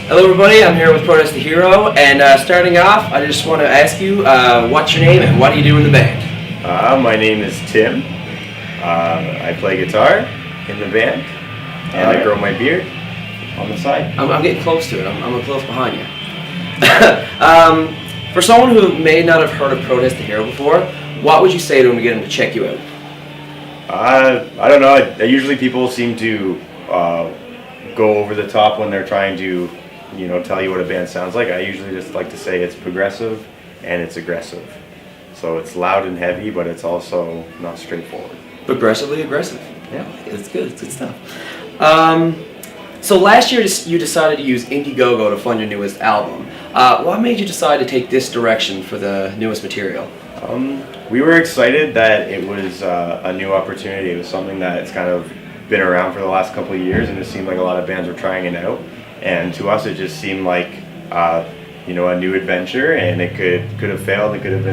Hello everybody, I'm here with Protest the Hero, and starting off, I just want to ask you, what's your name and what do you do in the band? My name is Tim. I play guitar in the band, and I grow my beard on the side. I'm getting close to it, I'm close behind you. For someone who may not have heard of Protest the Hero before, what would you say to them to get them to check you out? I don't know, usually people seem to go over the top when they're trying to tell you what a band sounds like. I usually just like to say it's progressive and it's aggressive. So it's loud and heavy, but it's also not straightforward. Progressively aggressive. Yeah, it's good. It's good stuff. So last year you decided to use Indiegogo to fund your newest album. What made you decide to take this direction for the newest material? We were excited that it was a new opportunity. It was something that's kind of been around for the last couple of years, and it seemed like a lot of bands were trying it out. And to us, it just seemed like a new adventure, and it could have failed. It could have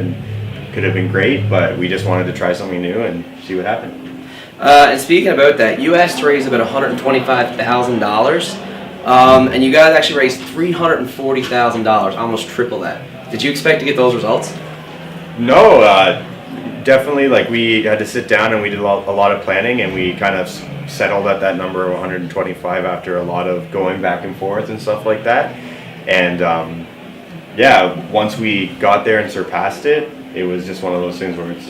been great, but we just wanted to try something new and see what happened. And speaking about that, you asked to raise about $125,000, and you guys actually raised $340,000, almost triple that. Did you expect to get those results? No, definitely. Like, we had to sit down and we did a lot of planning, and we kind of settled at that number of 125 after a lot of going back and forth and stuff like that. And once we got there and surpassed it, it was just one of those things where it's,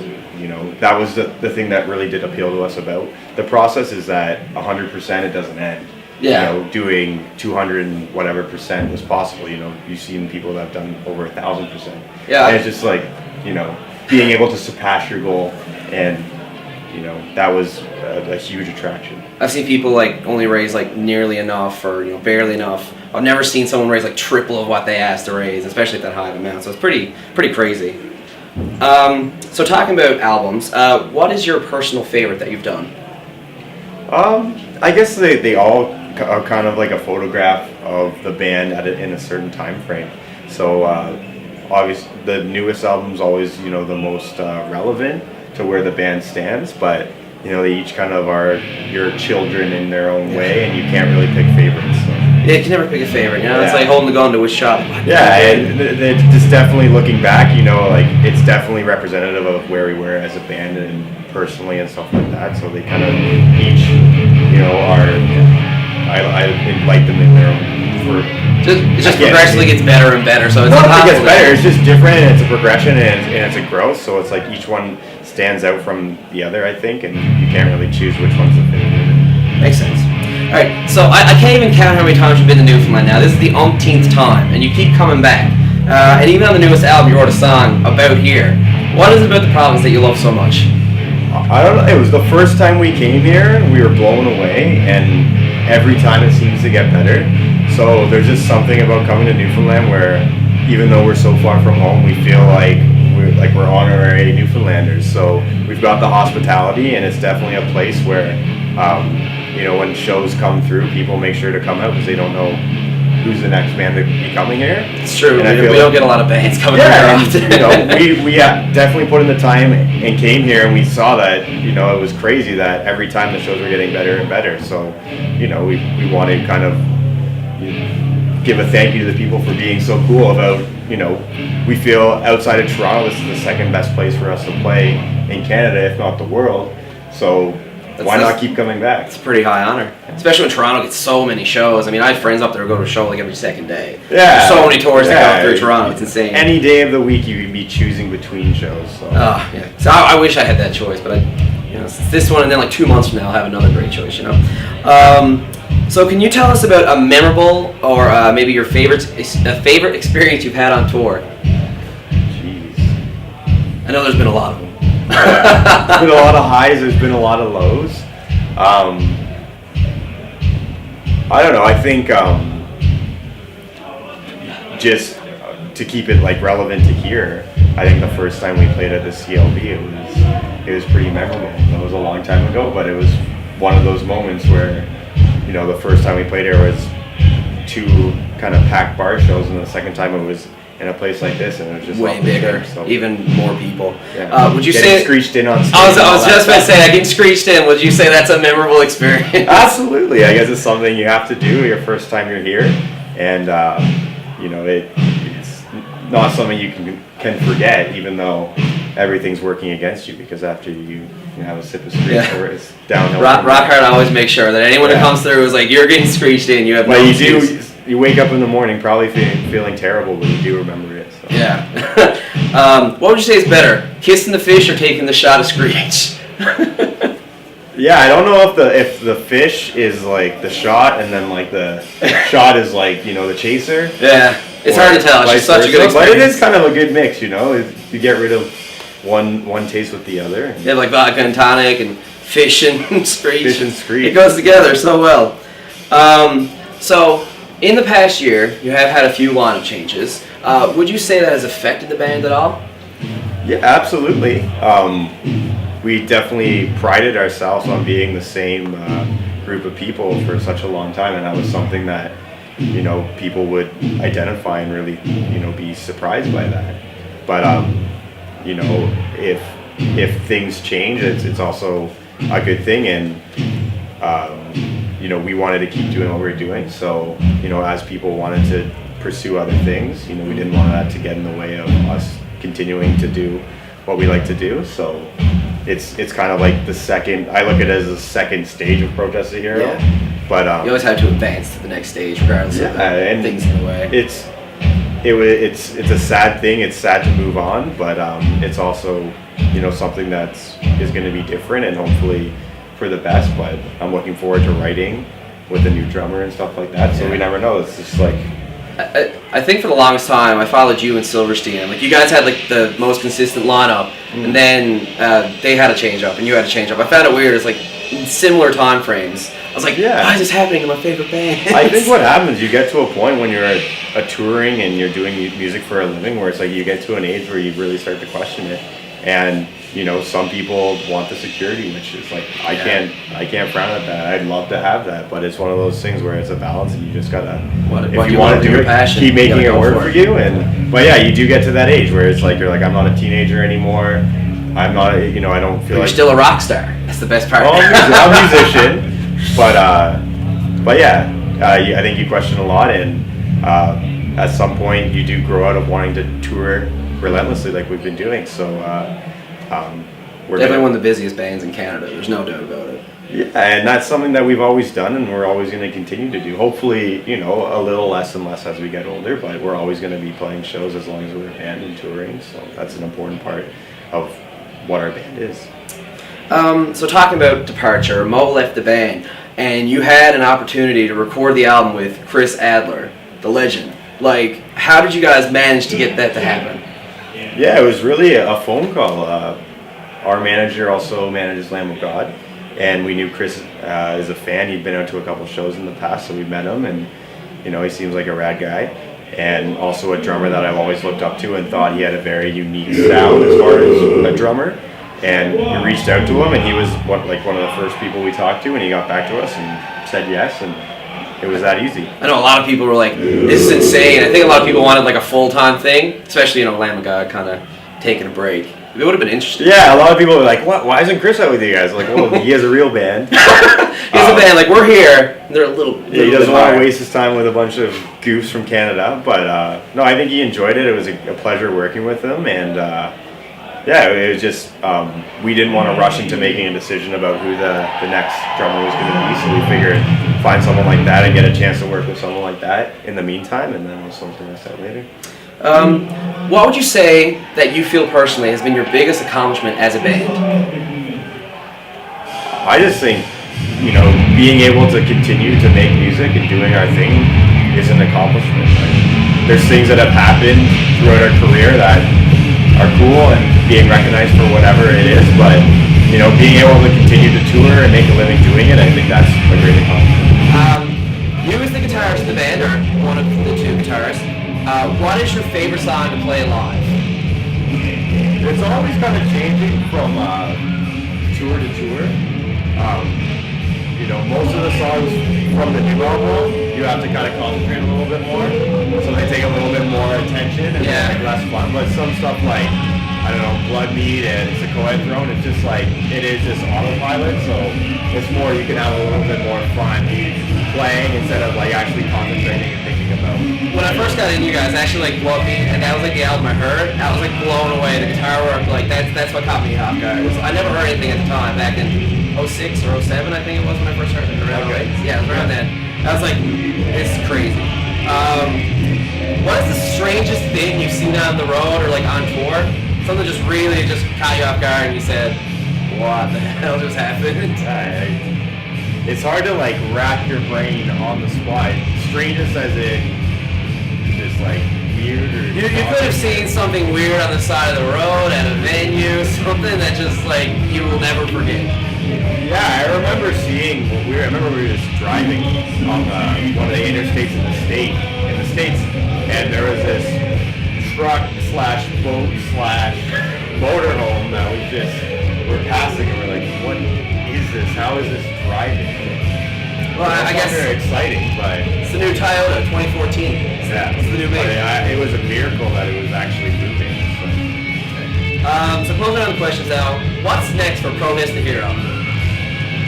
that was the thing that really did appeal to us about the process, is that 100% it doesn't end. Yeah. Doing 200 and whatever percent was possible. You've seen people that have done over 1,000%. Yeah. And it's just like, being able to surpass your goal, and that was a huge attraction. I've seen people like only raise like nearly enough or barely enough. I've never seen someone raise like triple of what they asked to raise, especially at that high of amount. So it's pretty crazy. So talking about albums, what is your personal favorite that you've done? I guess they all are kind of like a photograph of the band in a certain time frame. So obviously the newest album's always the most relevant to where the band stands, but they each kind of are your children in their own way, and you can't really pick favorites. So. Yeah, you can never pick a favorite. It's like holding the gun to which shot. Yeah, and it's just definitely looking back, like it's definitely representative of where we were as a band and personally and stuff like that. So they kind of each, I invite them in their own. It just progressively gets better and better. So it's not that it gets better. It's just different, and it's a progression, and it's a growth. So it's like each one stands out from the other, I think, and you can't really choose which one's the favorite. Makes sense. All right, so I can't even count how many times you've been to Newfoundland now. This is the umpteenth time, and you keep coming back. And even on the newest album, you wrote a song about here. What is it about the province that you love so much? I don't know. It was the first time we came here, and we were blown away, and every time it seems to get better. So there's just something about coming to Newfoundland where, even though we're so far from home, we feel like we're honorary Newfoundlanders. So we've got the hospitality, and it's definitely a place where, when shows come through, people make sure to come out because they don't know who's the next band to be coming here. It's true. We don't get a lot of bands coming here often. We definitely put in the time and came here, and we saw that it was crazy that every time the shows were getting better and better. So we wanted to kind of give a thank you to the people for being so cool about, we feel outside of Toronto, this is the second best place for us to play in Canada, if not the world. So why not keep coming back? It's a pretty high honor, especially when Toronto gets so many shows. I mean, I have friends up there who go to a show like every second day. Yeah. There's so many tours that go through Toronto. It's insane. Any day of the week you can be choosing between shows. So. Yeah. So I wish I had that choice, but it's this one, and then like 2 months from now I'll have another great choice. So can you tell us about a memorable or maybe your favorite experience you've had on tour? Jeez. I know there's been a lot of them. There's been a lot of highs, there's been a lot of lows. I don't know, I think just to keep it like relevant to here, I think the first time we played at the CLB, it was pretty memorable. It was a long time ago, but it was one of those moments where the first time we played here was 2 kind of packed bar shows, and the second time it was in a place like this, and it was just way bigger, so. Even more people. Yeah. Would you getting say screeched in on stage? I was just about to say, getting screeched in. Would you say that's a memorable experience? Absolutely. I guess it's something you have to do your first time you're here. and it's not something you can forget, even though everything's working against you, because after you have a sip of screech, it's downhill. Rockhard always makes sure that anyone who comes through is like, you're getting screeched in. You have no excuse. You wake up in the morning probably feeling terrible, but you do remember it. So. Yeah. What would you say is better, kissing the fish or taking the shot of screech? Yeah, I don't know if the fish is like the shot, and then like the shot is like the chaser. Yeah, it's hard to tell. It's just such a good experience. But it is kind of a good mix, you get rid of one taste with the other. Yeah, like vodka and tonic and fish and screech. Fish and screech. It goes together so well. So, in the past year, you have had a few lineup changes. Would you say that has affected the band at all? Yeah, absolutely. We definitely prided ourselves on being the same group of people for such a long time, and that was something that people would identify and really be surprised by that. But if things change, it's also a good thing, and we wanted to keep doing what we were doing. So as people wanted to pursue other things, we didn't want that to get in the way of us continuing to do what we like to do. So it's kind of like the second. I look at it as the second stage of Protest a Hero. Yeah. But you always have to advance to the next stage, regardless of things in the way. It's a sad thing. It's sad to move on, but it's also something that is going to be different and hopefully for the best. But I'm looking forward to writing with a new drummer and stuff like that. So we never know. It's just like. I think for the longest time I followed you and Silverstein. Like, you guys had like the most consistent lineup, and then they had a change up and you had a change up. I found it weird. It's like similar time frames. I was like, why is this happening to my favorite band? I think what happens, you get to a point when you're a touring and you're doing music for a living where it's like you get to an age where you really start to question it. And some people want the security, which is like I can't frown at that. I'd love to have that, but it's one of those things where it's a balance, and you just gotta if you want to do it, keep making it work for you. But yeah, you do get to that age where it's like you're like, I'm not a teenager anymore. I'm not I don't feel you're like still a rock star. That's the best part. Well, I'm a musician, but yeah, I think you question a lot, and at some point you do grow out of wanting to tour relentlessly like we've been doing. So we're definitely one of the busiest bands in Canada. There's no doubt about it. Yeah, and that's something that we've always done, and we're always going to continue to do. Hopefully, a little less and less as we get older, but we're always going to be playing shows as long as we're a band and touring. So that's an important part of what our band is. So talking about departure, Mo left the band, and you had an opportunity to record the album with Chris Adler, the legend. Like, how did you guys manage to get that to happen? Yeah, it was really a phone call. Our manager also manages Lamb of God, and we knew Chris is a fan. He'd been out to a couple shows in the past, so we met him, and he seems like a rad guy, and also a drummer that I've always looked up to and thought he had a very unique sound as far as a drummer. And we reached out to him, and he was one of the first people we talked to, and he got back to us and said yes, and it was that easy. I know a lot of people were like, this is insane. I think a lot of people wanted like a full-time thing, especially, Lamb of God kind of taking a break. It would have been interesting. Yeah, a lot of people were like, what? Why isn't Chris out with you guys? Like, well, he has a real band. He has a band, like, we're here. And they're a little he doesn't want to waste his time with a bunch of goofs from Canada. But, no, I think he enjoyed it. It was a pleasure working with him. And, yeah, it was just, we didn't want to rush into making a decision about who the next drummer was going to be. So we figured find someone like that and get a chance to work with someone like that in the meantime. And then we'll sort the rest out later. What would you say that you feel personally has been your biggest accomplishment as a band? I just think, being able to continue to make music and doing our thing is an accomplishment. There's things that have happened throughout our career that are cool and being recognized for whatever it is, but being able to continue to tour and make a living doing it, I think that's a great accomplishment. You as the guitarist in the band, or one of the two guitarists, what is your favorite song to play live? It's always kind of changing from tour to tour. Most of the songs from the new album, you have to kind of concentrate a little bit more, so they take a little bit more attention and it's less fun. But some stuff like, Blood Meat and Sequoia Throne, it's just like, it is just autopilot, so it's more, you can have a little bit more fun playing instead of like actually concentrating and thinking talking about. When I first got in, you guys actually like blew me, and that was like the album I heard. I was like blown away. The guitar work, like that's what caught me off guard. I never heard anything at the time. Back in '06 or '07, I think it was when I first heard it. Around Okay. yeah, it was around then. I was like, this is crazy. What is the strangest thing you've seen on the road or like on tour? Something just really just caught you off guard, and you said, "What the hell just happened?" It's hard to like wrap your brain on the spot. Strangest as in just like weird or You could have seen something weird on the side of the road at a venue, something that just like you will never forget. Yeah, I remember seeing. I remember we were just driving on one of the interstates in the states, and there was this truck slash boat slash motorhome that we're passing, and we're like, what is this? How is this driving? Well, I guess very exciting, but it's the new Toyota 2014. yeah, It's the new but baby. it was a miracle that it was actually moving. So closing on the questions now, what's next for Pro Miss the Hero?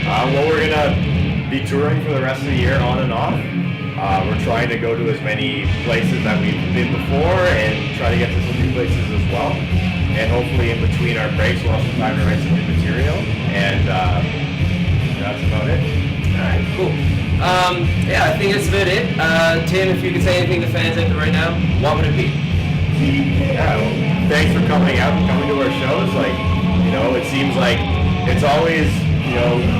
Well, we're gonna be touring for the rest of the year on and off. We're trying to go to as many places that we've been before and try to get to some new places as well. And hopefully in between our breaks we'll have some time to write some new material. And that's about it. Alright, cool. Yeah, I think that's about it. Tim, if you could say anything to fans out there right now, what would it be? Yeah, well, thanks for coming out and coming to our shows. Like, it seems like it's always,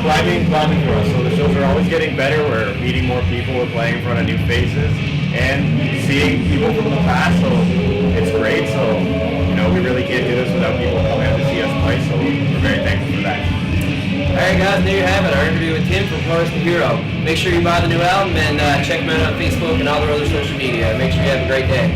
climbing for us. So the shows are always getting better. We're meeting more people. We're playing in front of new faces and seeing people from the past. So it's great. So, we really can't do this without people coming out to see us play. So we're very thankful for that. Alright guys, there you have it. Our interview with Tim from Pro Miss the Hero. Make sure you buy the new album and check him out on Facebook and all their other social media. Make sure you have a great day.